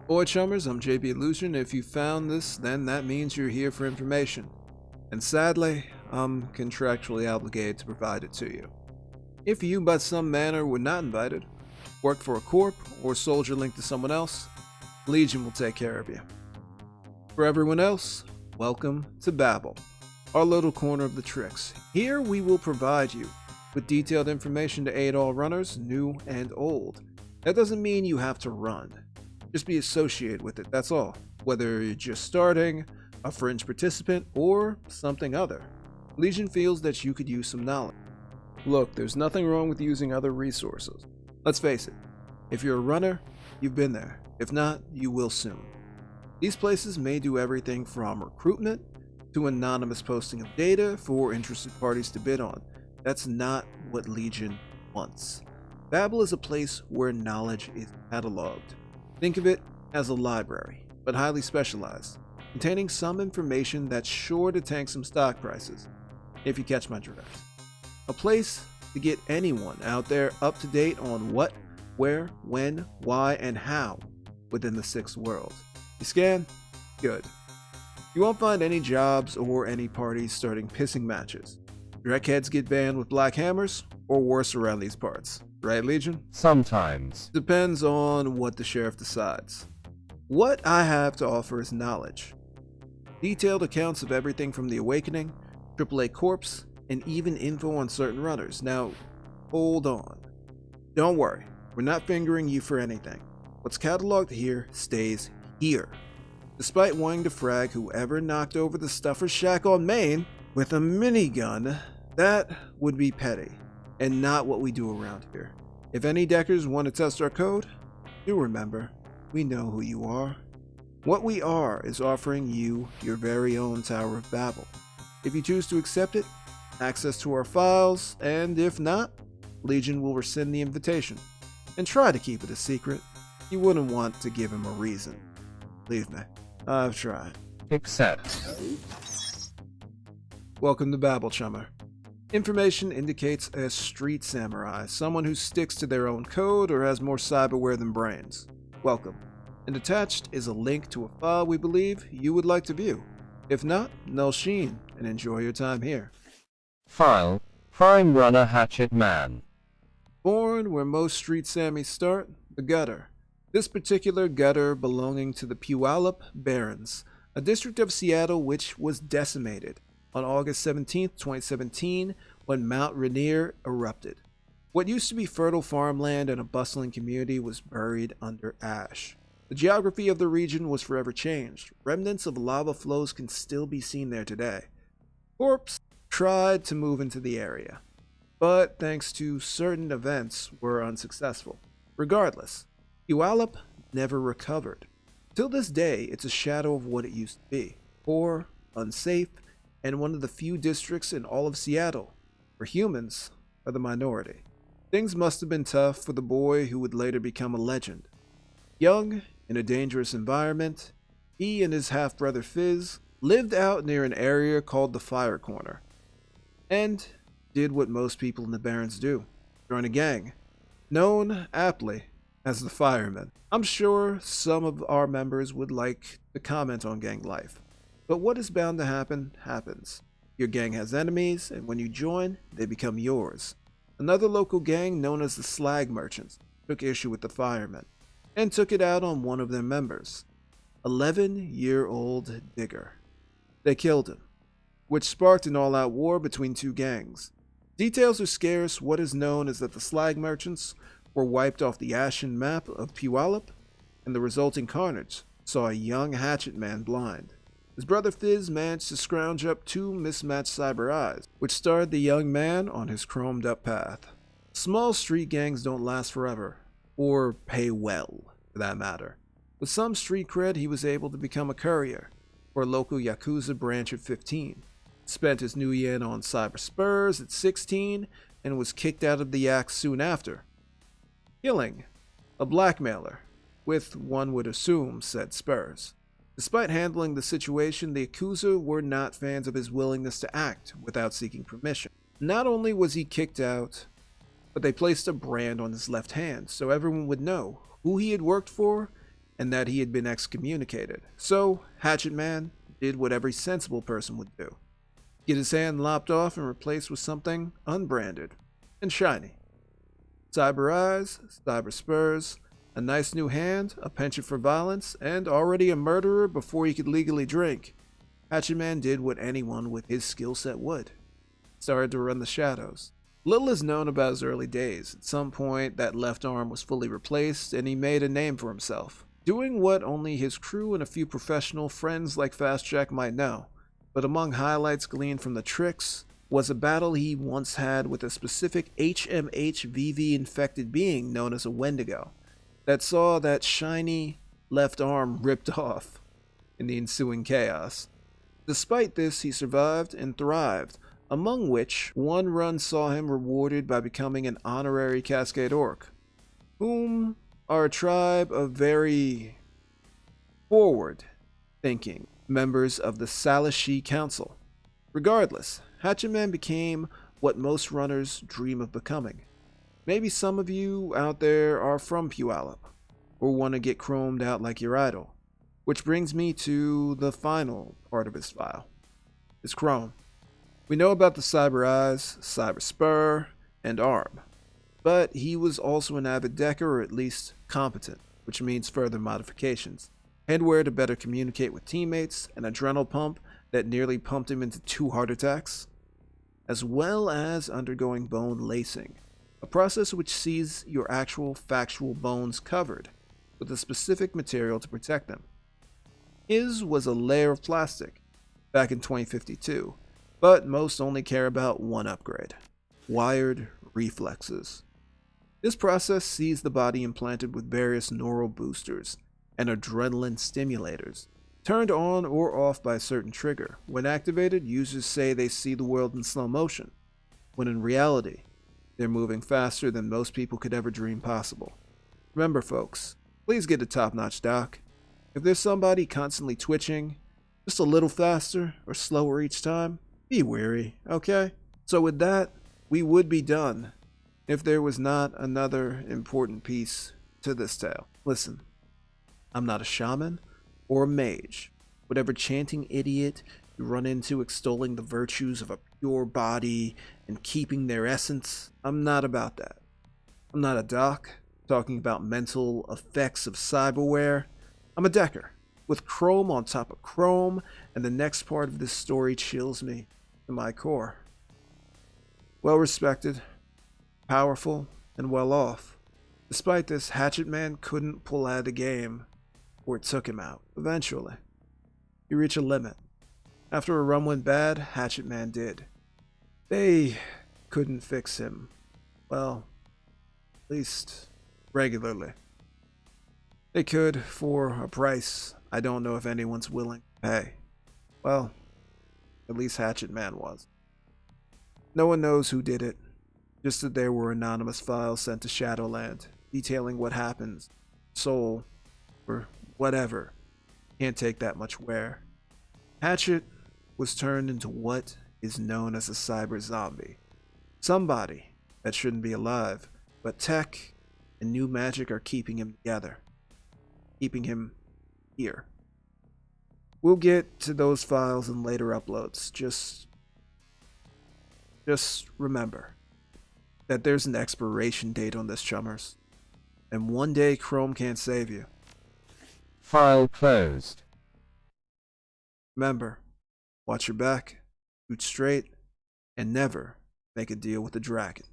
Boy chummers, I'm JB Illusion. If you found this, then that means you're here for information. And sadly, I'm contractually obligated to provide it to you. If you by some manner were not invited, worked for a corp, or soldier linked to someone else, Legion will take care of you. For everyone else, welcome to Babel, our little corner of the tricks. Here we will provide you with detailed information to aid all runners, new and old. That doesn't mean you have to run. Just be associated with it, that's all. Whether you're just starting, a fringe participant, or something other. Legion feels that you could use some knowledge. Look, there's nothing wrong with using other resources. Let's face it, if you're a runner, you've been there. If not, you will soon. These places may do everything from recruitment to anonymous posting of data for interested parties to bid on. That's not what Legion wants. Babel is a place where knowledge is cataloged. Think of it as a library, but highly specialized, containing some information that's sure to tank some stock prices, if you catch my drift. A place to get anyone out there up to date on what, where, when, why, and how within the sixth world. You scan? Good. You won't find any jobs or any parties starting pissing matches. Dreckheads get banned with black hammers, or worse around these parts. Right, Legion? Sometimes. Depends on what the sheriff decides. What I have to offer is knowledge. Detailed accounts of everything from the Awakening, AAA Corps, and even info on certain runners. Now, hold on. Don't worry, we're not fingering you for anything. What's cataloged here stays here. Despite wanting to frag whoever knocked over the Stuffer's Shack on Main with a minigun, that would be petty, and not what we do around here. If any deckers want to test our code, do remember, we know who you are. What we are is offering you your very own Tower of Babel. If you choose to accept it, access to our files, and if not, Legion will rescind the invitation. And try to keep it a secret. You wouldn't want to give him a reason. Believe me, I've tried. Accept. Welcome to Babel, chummer. Information indicates a street samurai, someone who sticks to their own code or has more cyberware than brains. Welcome. And attached is a link to a file we believe you would like to view. If not, null sheen, and enjoy your time here. File, Prime Runner Hatchetman. Born where most street Sammies start, the gutter. This particular gutter belonging to the Puyallup Barrens, a district of Seattle which was decimated on August 17, 2017, when Mount Rainier erupted. What used to be fertile farmland and a bustling community was buried under ash. The geography of the region was forever changed. Remnants of lava flows can still be seen there today. Corps tried to move into the area, but thanks to certain events were unsuccessful. Regardless, Puyallup never recovered. Till this day, it's a shadow of what it used to be. Poor, unsafe, and one of the few districts in all of Seattle where humans are the minority. Things must have been tough for the boy who would later become a legend. Young, in a dangerous environment, he and his half-brother Fizz lived out near an area called the Fire Corner, and did what most people in the Barrens do, join a gang, known aptly as the Firemen. I'm sure some of our members would like to comment on gang life, but what is bound to happen, happens. Your gang has enemies, and when you join, they become yours. Another local gang known as the Slag Merchants took issue with the Firemen, and took it out on one of their members, 11-year-old Digger. They killed him, which sparked an all-out war between two gangs. Details are scarce. What is known is that the Slag Merchants were wiped off the ashen map of Puyallup, and the resulting carnage saw a young Hatchetman blind. His brother Fizz managed to scrounge up two mismatched cyber eyes, which started the young man on his chromed-up path. Small street gangs don't last forever, or pay well, for that matter. With some street cred, he was able to become a courier for a local Yakuza branch at 15. Spent his new yen on cyber spurs at 16, and was kicked out of the yak soon after, killing a blackmailer with, one would assume, said spurs. Despite handling the situation, the Yakuza were not fans of his willingness to act without seeking permission. Not only was he kicked out, but they placed a brand on his left hand so everyone would know who he had worked for and that he had been excommunicated. So, Hatchetman did what every sensible person would do. Get his hand lopped off and replaced with something unbranded and shiny. Cyber eyes, cyber spurs, a nice new hand, a penchant for violence, and already a murderer before he could legally drink. Hatchetman did what anyone with his skill set would. Started to run the shadows. Little is known about his early days. At some point, that left arm was fully replaced, and he made a name for himself, doing what only his crew and a few professional friends like Fast Jack might know. But among highlights gleaned from the tricks was a battle he once had with a specific HMHVV infected being known as a Wendigo that saw that shiny left arm ripped off in the ensuing chaos. Despite this, he survived and thrived, among which one run saw him rewarded by becoming an honorary Cascade Orc, whom are a tribe of very forward-thinking members of the Salishi Council. Regardless, Hatchetman became what most runners dream of becoming. Maybe some of you out there are from Puyallup, or want to get chromed out like your idol. Which brings me to the final part of his file, his chrome. We know about the cyber eyes, cyber spur, and arm, but he was also an avid decker, or at least competent, which means further modifications. Headwear to better communicate with teammates, an adrenal pump that nearly pumped him into 2 heart attacks, as well as undergoing bone lacing, a process which sees your actual factual bones covered with a specific material to protect them. His was a layer of plastic back in 2052, but most only care about one upgrade: wired reflexes. This process sees the body implanted with various neural boosters and adrenaline stimulators, turned on or off by a certain trigger. When activated, users say they see the world in slow motion, when in reality, they're moving faster than most people could ever dream possible. Remember folks, please get a top-notch doc. If there's somebody constantly twitching, just a little faster or slower each time, be wary, okay? So with that, we would be done if there was not another important piece to this tale. Listen, I'm not a shaman or a mage, whatever chanting idiot you run into extolling the virtues of a pure body and keeping their essence. I'm not about that. I'm not a doc talking about mental effects of cyberware. I'm a decker with chrome on top of chrome, and the next part of this story chills me to my core. Well respected, powerful, and well off. Despite this, Hatchetman couldn't pull out of the game, or it took him out. Eventually, you reach a limit. After a run went bad, Hatchetman did. They couldn't fix him. Well, at least regularly. They could for a price I don't know if anyone's willing to pay. Well, at least Hatchetman was. No one knows who did it, just that there were anonymous files sent to Shadowland detailing what happens. Soul, or whatever, can't take that much wear. Hatchet was turned into what is known as a cyber zombie. Somebody that shouldn't be alive, but tech and new magic are keeping him together. Keeping him here. We'll get to those files in later uploads. Just remember that there's an expiration date on this, chummers. And one day Chrome can't save you. File closed. Remember, watch your back, shoot straight, and never make a deal with the dragon.